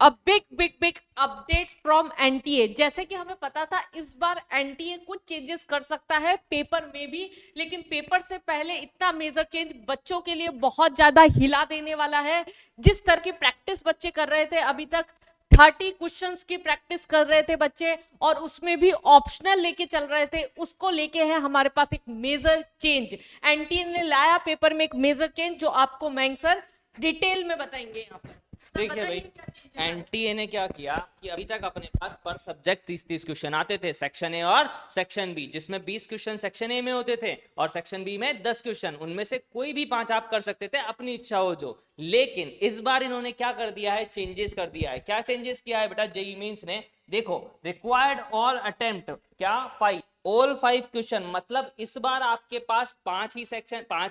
Big big big update from NTA. जैसे कि हमें पता था इस बार एनटीए कुछ चेंजेस कर सकता है पेपर में भी, लेकिन पेपर से पहले इतना मेजर चेंज बच्चों के लिए बहुत ज्यादा हिला देने वाला है। जिस तरह की प्रैक्टिस बच्चे कर रहे थे अभी तक, 30 क्वेश्चंस की प्रैक्टिस कर रहे थे बच्चे और उसमें भी ऑप्शनल लेके चल रहे थे, उसको लेके है हमारे पास एक मेजर चेंज। एनटीए ने लाया पेपर में एक मेजर चेंज जो आपको मयंक सर डिटेल में बताएंगे यहाँ पर। देखिए भाई, एनटीए ने क्या किया कि अभी तक अपने पास पर सब्जेक्ट 30-30 क्वेश्चन आते थे, सेक्शन ए और सेक्शन बी, जिसमें 20 क्वेश्चन सेक्शन ए में होते थे और सेक्शन बी में 10 क्वेश्चन, उनमें से कोई भी 5 आप कर सकते थे, अपनी इच्छा हो जो। लेकिन इस बार इन्होंने क्या कर दिया है, चेंजेस कर दिया है। क्या चेंजेस किया है बेटा जेईई मेंस ने? देखो, रिक्वायर्ड ऑल अटेम्प्ट क्या 5, ऑल 5 क्वेश्चन, मतलब इस बार आपके पास 5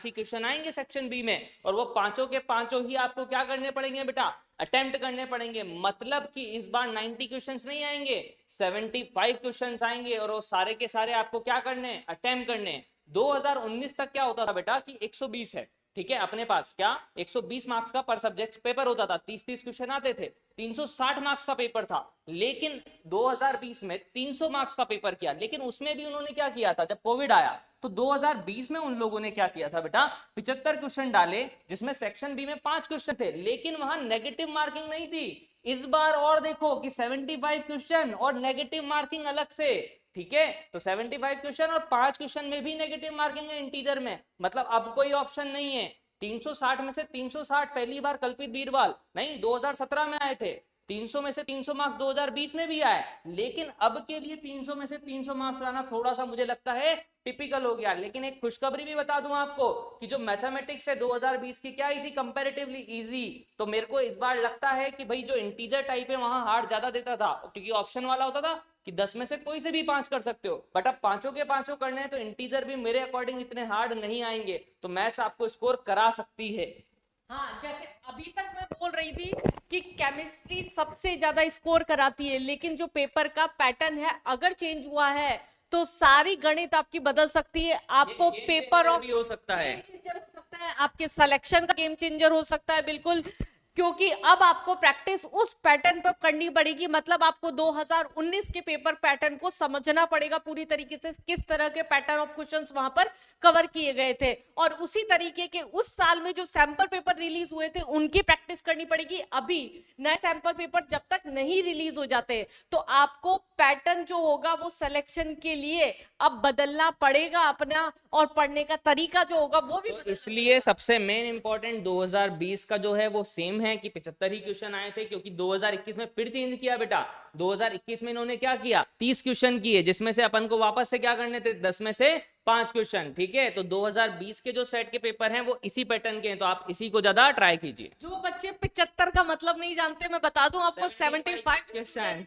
ही क्वेश्चन आएंगे सेक्शन बी में, और वो पांचों के पांचों ही आपको क्या करने पड़ेंगे बेटा, अटेम्प्ट करने पड़ेंगे। मतलब कि इस बार 90 क्वेश्चंस नहीं आएंगे, 75 क्वेश्चंस आएंगे, और वो सारे के सारे आपको क्या करने, अटेम्प्ट करने। 2019 तक क्या होता था बेटा कि 120 है, ठीक है, अपने पास क्या 120 मार्क्स का पर सब्जेक्ट पेपर होता था, 30-30 क्वेश्चन आते थे, 360 मार्क्स का पेपर था। लेकिन 2020 में 300 मार्क्स का पेपर किया, लेकिन उसमें भी उन्होंने क्या किया था, जब कोविड आया तो 2020 में उन लोगों ने क्या किया था बेटा, 75 क्वेश्चन डाले, जिसमें सेक्शन बी में 5 क्वेश्चन थे, लेकिन वहां नेगेटिव मार्किंग नहीं थी। इस बार और देखो कि 75 क्वेश्चन और नेगेटिव मार्किंग अलग से, ठीक है, तो 75 क्वेश्चन और 5 क्वेश्चन में भी नेगेटिव मार्किंग है इंटीजर में, मतलब अब कोई ऑप्शन नहीं है। 360 में से 360 पहली बार कल्पित बीरवाल नहीं 2017 में आए थे, 300 में से 300 मार्क्स 2020 में भी आए, लेकिन अब के लिए 300 में से 300 मार्क्स लाना थोड़ा सा मुझे लगता है टिपिकल हो गया। लेकिन एक खुशखबरी भी बता दूं आपको कि जो मैथमेटिक्स है 2020 की क्या ही थी, कंपैरेटिवली इजी। तो मेरे को इस बार लगता है कि भाई जो इंटीजर टाइप है वहां हार्ड ज्यादा देता था, क्योंकि ऑप्शन वाला होता था कि 10 में से कोई से भी 5 कर सकते हो, बट अब पांचों के पांचों करने हैं तो इंटीजर भी मेरे अकॉर्डिंग इतने हार्ड नहीं आएंगे, तो मैथ्स आपको स्कोर करा सकती है। हाँ, जैसे अभी तक मैं बोल रही थी कि केमिस्ट्री सबसे ज्यादा स्कोर कराती है, लेकिन जो पेपर का पैटर्न है अगर चेंज हुआ है तो सारी गणित आपकी बदल सकती है। आपको पेपर ऑफ भी हो सकता है। गेम चेंजर हो सकता है, आपके सिलेक्शन का गेम चेंजर हो सकता है बिल्कुल, क्योंकि अब आपको प्रैक्टिस उस पैटर्न पर करनी पड़ेगी। मतलब आपको 2019 के पेपर पैटर्न को समझना पड़ेगा पूरी तरीके से, किस तरह के पैटर्न ऑफ क्वेश्चंस वहां पर कवर किए गए थे, और उसी तरीके के उस साल में जो सैंपल पेपर रिलीज हुए थे उनकी प्रैक्टिस करनी पड़ेगी। अभी नए सैंपल पेपर जब तक नहीं रिलीज हो जाते तो आपको पैटर्न जो होगा वो सिलेक्शन के लिए अब बदलना पड़ेगा अपना, और पढ़ने का तरीका जो होगा वो भी तो इसलिए सबसे मेन इंपॉर्टेंट 2020 का जो है वो सेम है कि 75 ही क्वेश्चन आए थे, क्योंकि 2021 में फिर चेंज किया बेटा। 2021 में इन्होंने क्या किया, 30 क्वेश्चन किए, जिसमें से अपन को वापस से क्या करने थे, 10 में से 5 क्वेश्चन, ठीक है। तो 2020 के जो सेट के पेपर हैं वो इसी पैटर्न के हैं, तो आप इसी को ज्यादा ट्राई कीजिए। जो बच्चे 75 का मतलब नहीं जानते, मैं बता दूं आपको 75 क्वेश्चन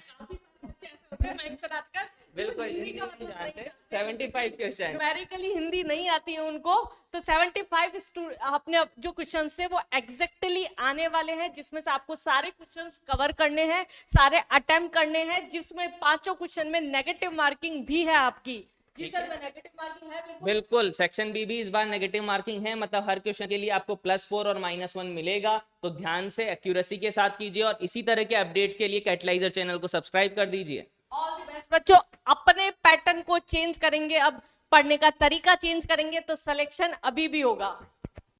आजकल बिल्कुल हिंदी नहीं जानते, 75 क्वेश्चन न्यूमेरिकली हिंदी नहीं आती है उनको, तो 75 अपने जो क्वेश्चन है वो एग्जैक्टली आने वाले हैं, जिसमें से आपको सारे क्वेश्चंस कवर करने हैं, सारे अटेम्प्ट करने हैं, जिसमें पांचों क्वेश्चन में नेगेटिव मार्किंग भी है आपकी। जी सर, मैं नेगेटिव मार्किंग है बिल्कुल, सेक्शन बी भी इस बार नेगेटिव मार्किंग है, मतलब हर क्वेश्चन के लिए आपको +4 और -1 मिलेगा। तो ध्यान से एक्यूरेसी के साथ कीजिए, और इसी तरह के अपडेट के लिए कैटलाइजर चैनल को सब्सक्राइब कर दीजिए। ऑल द बेस्ट बच्चों। अपने पैटर्न को चेंज करेंगे, अब पढ़ने का तरीका चेंज करेंगे तो सिलेक्शन अभी भी होगा।